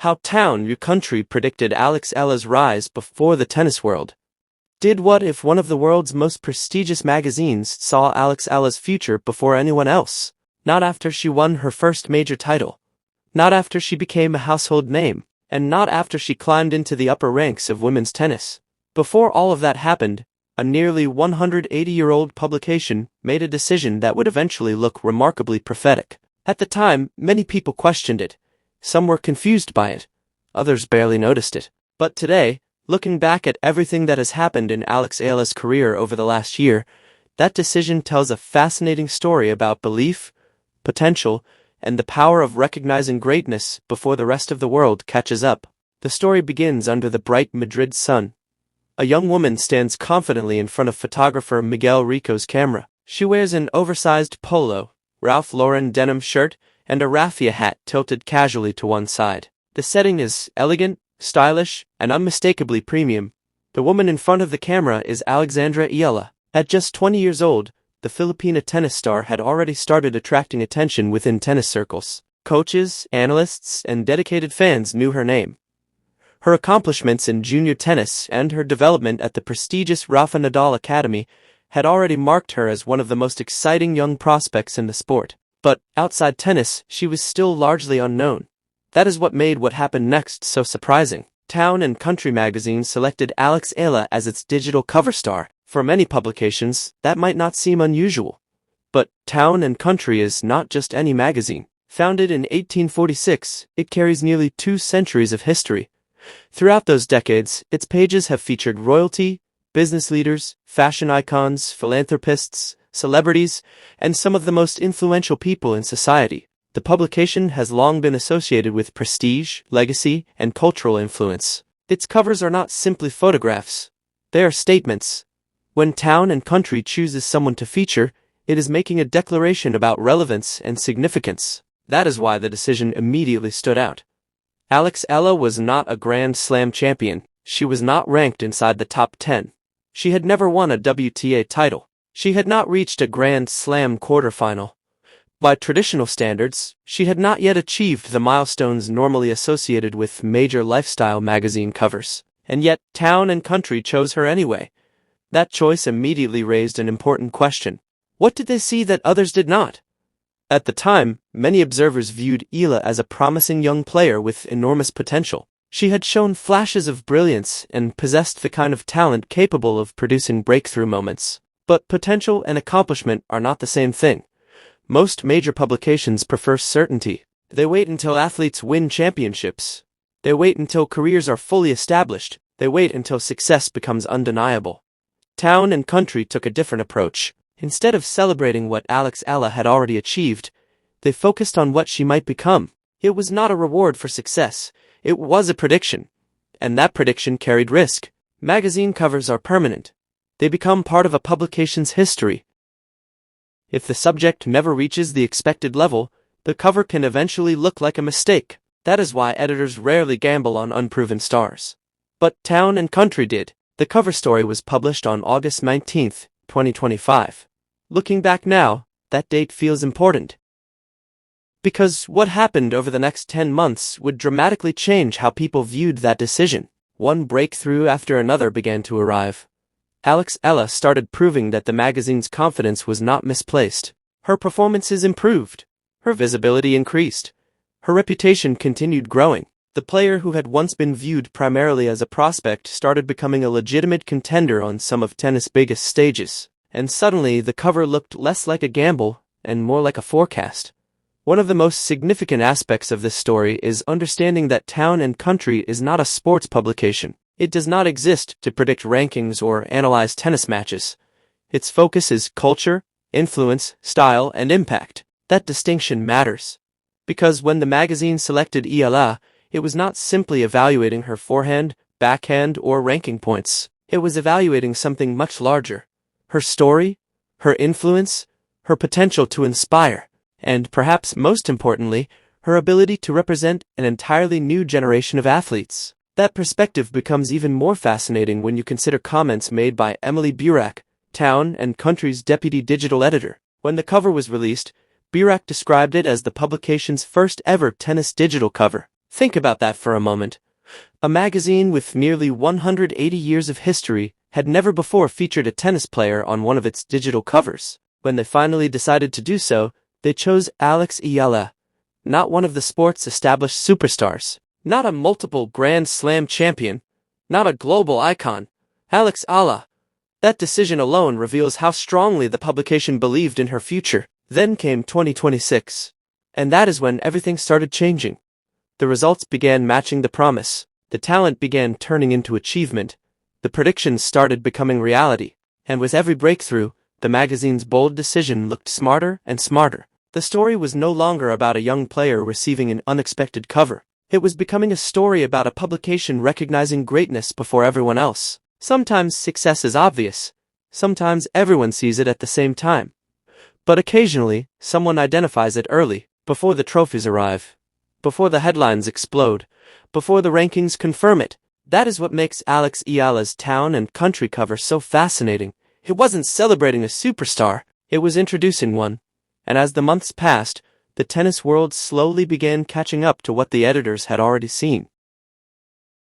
How Town and Country predicted Alex Eala's rise before the tennis world. Did what if one of the world's most prestigious magazines saw Alex Eala's future before anyone else? Not after she won her first major title. Not after she became a household name. And not after she climbed into the upper ranks of women's tennis. Before all of that happened, a nearly 180-year-old publication made a decision that would eventually look remarkably prophetic. At the time, many people questioned it. Some were confused by it. Others barely noticed it. But today, looking back at everything that has happened in Alex Eala's career over the last year, that decision tells a fascinating story about belief, potential, and the power of recognizing greatness before the rest of the world catches up. The story begins under the bright Madrid sun. A young woman stands confidently in front of photographer Miguel Rico's camera. She wears an oversized polo, Ralph Lauren denim shirt, and a Rafa hat tilted casually to one side. The setting is elegant, stylish, and unmistakably premium. The woman in front of the camera is Alexandra Eala. At just 20 years old, the Filipino tennis star had already started attracting attention within tennis circles. Coaches, analysts, and dedicated fans knew her name. Her accomplishments in junior tennis and her development at the prestigious Rafa Nadal Academy had already marked her as one of the most exciting young prospects in the sport. But outside tennis, she was still largely unknown. That is what made what happened next so surprising. Town and Country magazine selected Alex Eala as its digital cover star. For many publications, that might not seem unusual. But Town and Country is not just any magazine. Founded in 1846, it carries nearly 2 centuries of history. Throughout those decades, its pages have featured royalty, business leaders, fashion icons, philanthropists, celebrities, and some of the most influential people in society. The publication has long been associated with prestige, legacy, and cultural influence. Its covers are not simply photographs. They are statements. When Town and Country chooses someone to feature, it is making a declaration about relevance and significance. That is why the decision immediately stood out. Alex Eala was not a Grand Slam champion. She was not ranked inside the top 10. She had never won a WTA title. She had not reached a Grand Slam quarterfinal. By traditional standards, she had not yet achieved the milestones normally associated with major lifestyle magazine covers. And yet, Town and Country chose her anyway. That choice immediately raised an important question. What did they see that others did not? At the time, many observers viewed Eala as a promising young player with enormous potential. She had shown flashes of brilliance and possessed the kind of talent capable of producing breakthrough moments. But potential and accomplishment are not the same thing. Most major publications prefer certainty. They wait until athletes win championships. They wait until careers are fully established. They wait until success becomes undeniable. Town and Country took a different approach. Instead of celebrating what Alex Eala had already achieved, they focused on what she might become. It was not a reward for success. It was a prediction. And that prediction carried risk. Magazine covers are permanent. They become part of a publication's history. If the subject never reaches the expected level, the cover can eventually look like a mistake. That is why editors rarely gamble on unproven stars. But Town and Country did. The cover story was published on August 19, 2025. Looking back now, that date feels important. Because what happened over the next 10 months would dramatically change how people viewed that decision. One breakthrough after another began to arrive. Alex Eala started proving that the magazine's confidence was not misplaced. Her performances improved. Her visibility increased. Her reputation continued growing. The player who had once been viewed primarily as a prospect started becoming a legitimate contender on some of tennis' biggest stages. And suddenly, the cover looked less like a gamble and more like a forecast. One of the most significant aspects of this story is understanding that Town and Country is not a sports publication. It does not exist to predict rankings or analyze tennis matches. Its focus is culture, influence, style, and impact. That distinction matters. Because when the magazine selected Eala, it was not simply evaluating her forehand, backhand, or ranking points. It was evaluating something much larger. Her story, her influence, her potential to inspire, and perhaps most importantly, her ability to represent an entirely new generation of athletes. That perspective becomes even more fascinating when you consider comments made by Emily Burak, Town and Country's deputy digital editor. When the cover was released, Burak described it as the publication's first ever tennis digital cover. Think about that for a moment. A magazine with nearly 180 years of history had never before featured a tennis player on one of its digital covers. When they finally decided to do so, they chose Alex Eala, not one of the sport's established superstars, not a multiple Grand Slam champion, not a global icon, Alex Eala. That decision alone reveals how strongly the publication believed in her future. Then came 2026. And that is when everything started changing. The results began matching the promise. The talent began turning into achievement. The predictions started becoming reality. And with every breakthrough, the magazine's bold decision looked smarter and smarter. The story was no longer about a young player receiving an unexpected cover. It was becoming a story about a publication recognizing greatness before everyone else. Sometimes success is obvious. Sometimes everyone sees it at the same time. But occasionally, someone identifies it early, before the trophies arrive, before the headlines explode, before the rankings confirm it. That is what makes Alex Eala's town and country cover so fascinating. It wasn't celebrating a superstar, it was introducing one. And as the months passed, the tennis world slowly began catching up to what the editors had already seen.